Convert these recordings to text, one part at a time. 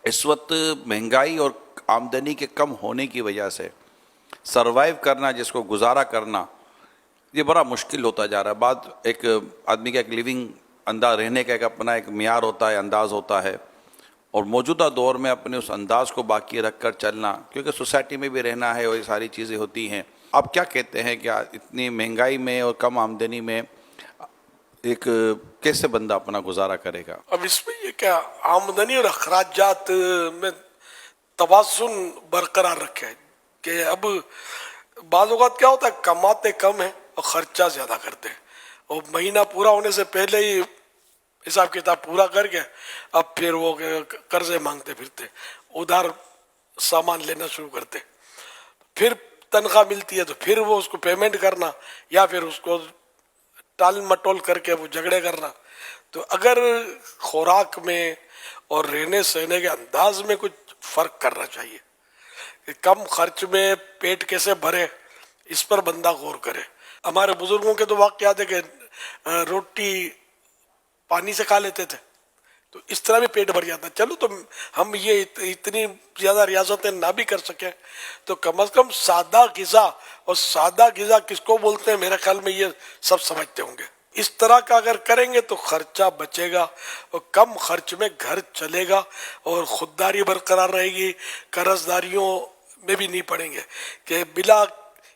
اس وقت مہنگائی اور آمدنی کے کم ہونے کی وجہ سے سروائیو کرنا، جس کو گزارا کرنا، یہ بڑا مشکل ہوتا جا رہا ہے. بعد ایک آدمی کا ایک لیونگ انداز، رہنے کا ایک اپنا ایک معیار ہوتا ہے، انداز ہوتا ہے، اور موجودہ دور میں اپنے اس انداز کو باقی رکھ کر چلنا، کیونکہ سوسائٹی میں بھی رہنا ہے اور یہ ساری چیزیں ہوتی ہیں. آپ کیا کہتے ہیں کہ اتنی مہنگائی میں اور کم آمدنی میں ایک کیسے بندہ اپنا گزارا کرے گا؟ اب اس میں یہ کیا آمدنی اور اخراجات میں توازن برقرار رکھے کہ اب بعض اوقات کیا ہوتا ہے کماتے کم ہیں اور خرچہ زیادہ کرتے ہیں، اور مہینہ پورا ہونے سے پہلے ہی حساب کتاب پورا کر کے اب پھر وہ قرضے مانگتے پھرتے، ادھار سامان لینا شروع کرتے، پھر تنخواہ ملتی ہے تو پھر وہ اس کو پیمنٹ کرنا یا پھر اس کو ٹال مٹول کر کے وہ جھگڑے کرنا. تو اگر خوراک میں اور رہنے سہنے کے انداز میں کچھ فرق کرنا چاہیے کہ کم خرچ میں پیٹ کیسے بھرے، اس پر بندہ غور کرے. ہمارے بزرگوں کے تو واقعات ہے کہ روٹی پانی سے کھا لیتے تھے تو اس طرح بھی پیٹ بھر جاتا. چلو تو ہم یہ اتنی زیادہ ریاضتیں نہ بھی کر سکیں تو کم از کم سادہ غذا، اور سادہ غذا کس کو بولتے ہیں میرے خیال میں یہ سب سمجھتے ہوں گے. اس طرح کا اگر کریں گے تو خرچہ بچے گا اور کم خرچ میں گھر چلے گا اور خودداری برقرار رہے گی. قرض داریوں میں بھی نہیں پڑیں گے کہ بلا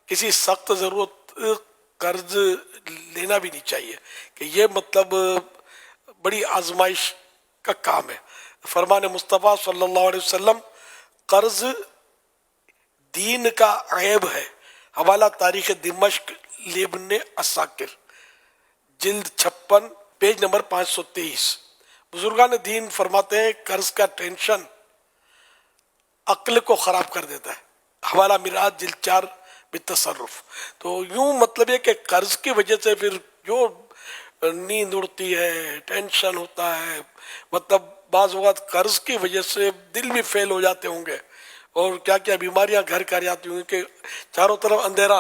کسی سخت ضرورت قرض لینا بھی نہیں چاہیے کہ یہ مطلب بڑی آزمائش کا کام ہے. فرمان مصطفیٰ صلی اللہ علیہ وسلم قرض دین کا عیب ہے. حوالہ تاریخ دمشق لابن عساکر جلد 56 پیج نمبر 523. بزرگان دین فرماتے ہیں قرض کا ٹینشن عقل کو خراب کر دیتا ہے. حوالہ میراث جلد 4 بالتصرف. تو یوں مطلب یہ کہ قرض کی وجہ سے پھر جو نیند اڑتی ہے، ٹینشن ہوتا ہے، مطلب بعض اوقات قرض کی وجہ سے دل بھی فیل ہو جاتے ہوں گے اور کیا کیا بیماریاں گھر کر جاتی ہوں گی کہ چاروں طرف اندھیرا،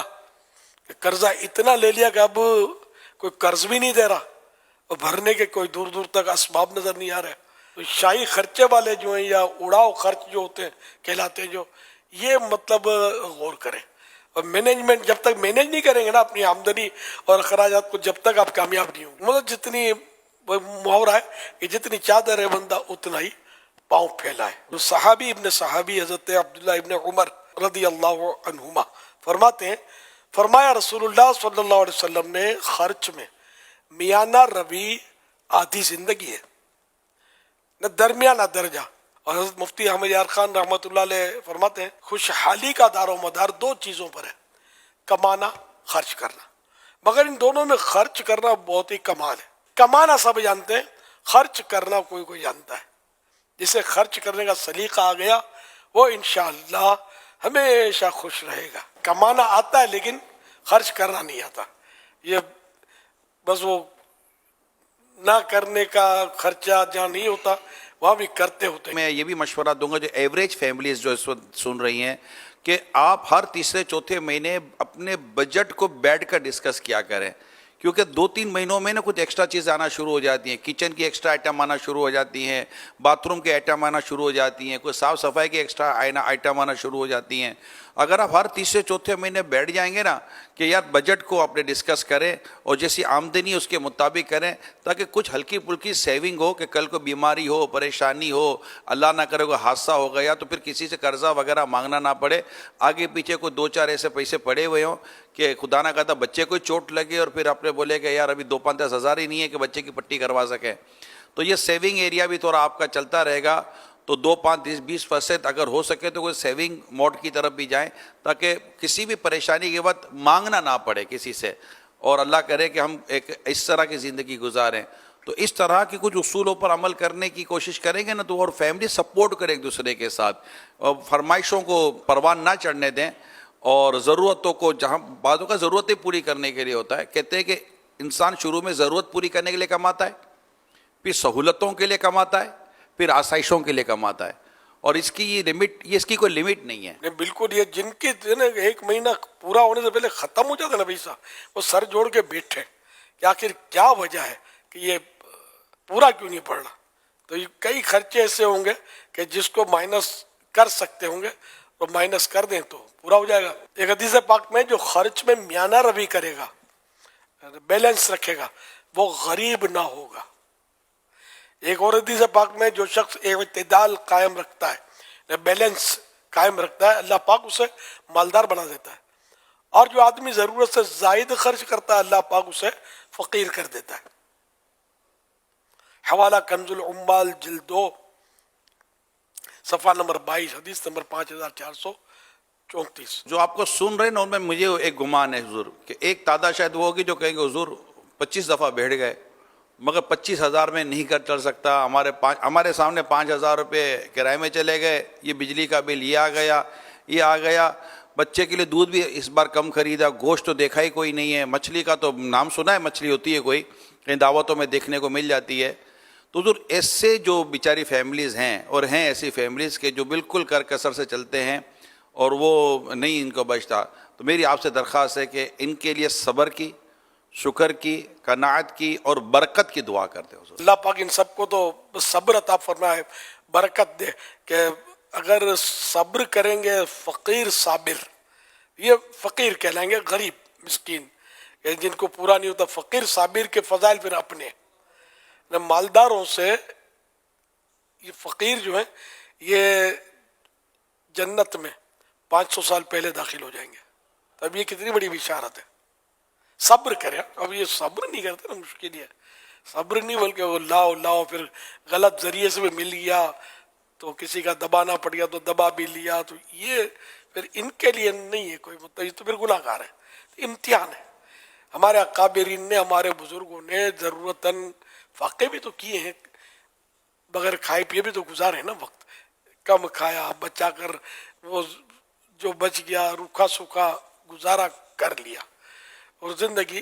کہ قرضہ اتنا لے لیا کہ اب کوئی قرض بھی نہیں دے رہا اور بھرنے کے کوئی دور دور تک اسباب نظر نہیں آ رہے. تو شاہی خرچے والے جو ہیں یا اڑاؤ خرچ جو ہوتے ہیں کہلاتے ہیں، جو یہ مطلب غور کریں. اور مینجمنٹ جب تک مینیج نہیں کریں گے نا اپنی آمدنی اور اخراجات کو، جب تک آپ کامیاب نہیں ہوں گے. مطلب جتنی محاورہ ہے کہ جتنی چادر ہے بندہ اتنا ہی پاؤں پھیلائے. تو صحابی ابن صحابی حضرت عبداللہ ابن عمر رضی اللہ عنہما فرماتے ہیں، فرمایا رسول اللہ صلی اللہ علیہ وسلم نے خرچ میں میانہ روی آدھی زندگی ہے، نہ درمیانہ درجہ. اور حضرت مفتی احمد یار خان رحمۃ اللہ علیہ فرماتے ہیں خوشحالی کا دار و مدار دو چیزوں پر ہے، کمانا، خرچ کرنا. مگر ان دونوں میں خرچ کرنا بہت ہی کمال ہے. کمانا سب جانتے ہیں، خرچ کرنا کوئی کوئی جانتا ہے. جسے خرچ کرنے کا سلیقہ آ گیا وہ انشاءاللہ ہمیشہ خوش رہے گا. کمانا آتا ہے لیکن خرچ کرنا نہیں آتا. یہ بس وہ نہ کرنے کا خرچہ جہاں نہیں ہوتا وہاں بھی کرتے ہوتے. میں یہ بھی مشورہ دوں گا جو ایوریج فیملیز جو اس وقت سن رہی ہیں کہ آپ ہر تیسرے چوتھے مہینے اپنے بجٹ کو بیٹھ کر ڈسکس کیا کریں، کیونکہ 2-3 مہینوں میں نا کچھ ایکسٹرا چیزیں آنا شروع ہو جاتی ہیں. کچن کی ایکسٹرا آئٹم آنا شروع ہو جاتی ہیں، باتھ روم کے آئٹم آنا شروع ہو جاتی ہیں، کوئی صاف صفائی کی ایکسٹرا آئٹم آنا شروع ہو جاتی ہیں. اگر آپ ہر تیسرے چوتھے مہینے بیٹھ جائیں گے نا کہ یار بجٹ کو اپنے ڈسکس کریں اور جیسی آمدنی اس کے مطابق کریں تاکہ کچھ ہلکی پھلکی سیونگ ہو کہ کل کو بیماری ہو، پریشانی ہو، اللہ نہ کرے کوئی حادثہ ہو گیا تو پھر کسی سے قرضہ وغیرہ مانگنا نہ پڑے. آگے پیچھے کوئی 2-4 ایسے پیسے پڑے ہوئے ہوں کہ خدا نہ کہتا بچے کو چوٹ لگے اور پھر اپنے بولے کہ یار ابھی 2-5 ہزار ہی نہیں ہے کہ بچے کی پٹی کروا سکیں. تو یہ سیونگ ایریا بھی تھوڑا آپ کا چلتا رہے گا. تو 2-5-20% اگر ہو سکے تو کوئی سیونگ موڈ کی طرف بھی جائیں تاکہ کسی بھی پریشانی کے وقت مانگنا نہ پڑے کسی سے، اور اللہ کرے کہ ہم ایک اس طرح کی زندگی گزاریں. تو اس طرح کی کچھ اصولوں پر عمل کرنے کی کوشش کریں گے نا تو اور فیملی سپورٹ کرے ایک دوسرے کے ساتھ، اور فرمائشوں کو پروان نہ چڑھنے دیں، اور ضرورتوں کو جہاں بعضوں کا ضرورتیں پوری کرنے کے لیے ہوتا ہے. کہتے ہیں کہ انسان شروع میں ضرورت پوری کرنے کے لیے کماتا ہے، پھر سہولتوں کے لیے کماتا ہے، پھر آسائشوں کے لیے کماتا ہے، اور اس کی یہ لمٹ، یہ اس کی کوئی لمٹ نہیں ہے. بالکل. یہ جن کی ایک مہینہ پورا ہونے سے پہلے ختم ہو جاتا نا پیسہ، وہ سر جوڑ کے بیٹھے کہ آخر کیا وجہ ہے کہ یہ پورا کیوں نہیں پڑ رہا. تو یہ کئی خرچے ایسے ہوں گے کہ جس کو مائنس کر سکتے ہوں گے تو مائنس کر دیں تو پورا ہو جائے گا. ایک حدیث پاک میں جو خرچ میں میانہ روی کرے گا, بیلنس رکھے گا, وہ غریب نہ ہوگا. ایک اور حدیث پاک میں جو شخص ایک اعتدال قائم رکھتا ہے, بیلنس قائم رکھتا ہے, اللہ پاک اسے مالدار بنا دیتا ہے. اور جو آدمی ضرورت سے زائد خرچ کرتا ہے اللہ پاک اسے فقیر کر دیتا ہے. حوالہ کنز العمال جلد 2 صفحہ نمبر 22 حدیث نمبر 5434. جو آپ کو سن رہے ہیں نا ان میں مجھے ایک گمان ہے حضور کہ ایک تعداد شاید وہ ہوگی جو کہیں گے حضور 25 دفعہ بیٹھ گئے مگر 25,000 میں نہیں کر چل سکتا, ہمارے سامنے 5,000 روپے کرائے میں چلے گئے, یہ بجلی کا بل یہ آ گیا, بچے کے لیے دودھ بھی اس بار کم خریدا, گوشت تو دیکھا ہی کوئی نہیں ہے, مچھلی کا تو نام سنا ہے مچھلی ہوتی ہے کوئی, کہیں دعوتوں میں دیکھنے کو مل جاتی ہے. تو حضور ایسے جو بیچاری فیملیز ہیں, اور ہیں ایسی فیملیز کے جو بالکل کر کسر سے چلتے ہیں اور وہ نہیں ان کو بچتا, تو میری آپ سے درخواست ہے کہ ان کے لیے صبر کی, شکر کی, قناعت کی اور برکت کی دعا کرتے حضور. اللہ پاک ان سب کو تو صبر عطا فرمائے, برکت دے کہ اگر صبر کریں گے فقیر صابر, یہ فقیر کہلائیں گے, غریب مسکین جن کو پورا نہیں ہوتا. فقیر صابر کے فضائل پھر اپنے مالداروں سے, یہ فقیر جو ہیں یہ جنت میں 500 سال پہلے داخل ہو جائیں گے. تو اب یہ کتنی بڑی بشارت ہے. صبر کریں. اب یہ صبر نہیں کرتے نا, مشکل ہے صبر نہیں, بلکہ وہ لاؤ پھر غلط ذریعے سے بھی مل گیا تو کسی کا دبانا پڑ گیا تو دبا بھی لیا, تو یہ پھر ان کے لیے نہیں ہے کوئی مطلب, یہ تو پھر گناہ گار ہے. امتحان ہے. ہمارے اکابرین نے, ہمارے بزرگوں نے ضرورتاً واقع بھی تو کیے ہیں, بغیر کھائے پیے بھی تو گزارے ہیں نا وقت, کم کھایا بچا کر وہ جو بچ گیا روکھا سوکھا گزارا کر لیا اور زندگی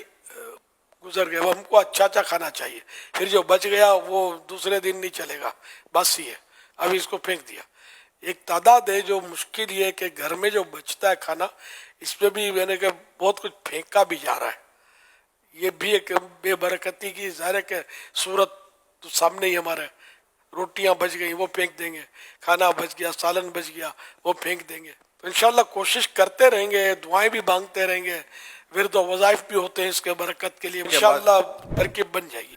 گزر گیا. ہم کو اچھا کھانا چاہیے, پھر جو بچ گیا وہ دوسرے دن نہیں چلے گا, بس ہی ہے, ابھی اس کو پھینک دیا. ایک تعداد ہے جو مشکل یہ ہے کہ گھر میں جو بچتا ہے کھانا, اس پہ بھی میں نے کہ بہت کچھ پھینکا بھی جا رہا ہے. یہ بھی ایک بے برکتی کی ظاہر ہے کہ صورت تو سامنے ہی ہمارے, روٹیاں بچ گئیں وہ پھینک دیں گے, کھانا بچ گیا, سالن بچ گیا وہ پھینک دیں گے. تو انشاءاللہ کوشش کرتے رہیں گے, دعائیں بھی مانگتے رہیں گے, ورد و وظائف بھی ہوتے ہیں اس کے برکت کے لیے, انشاءاللہ ترکیب بن جائے گی.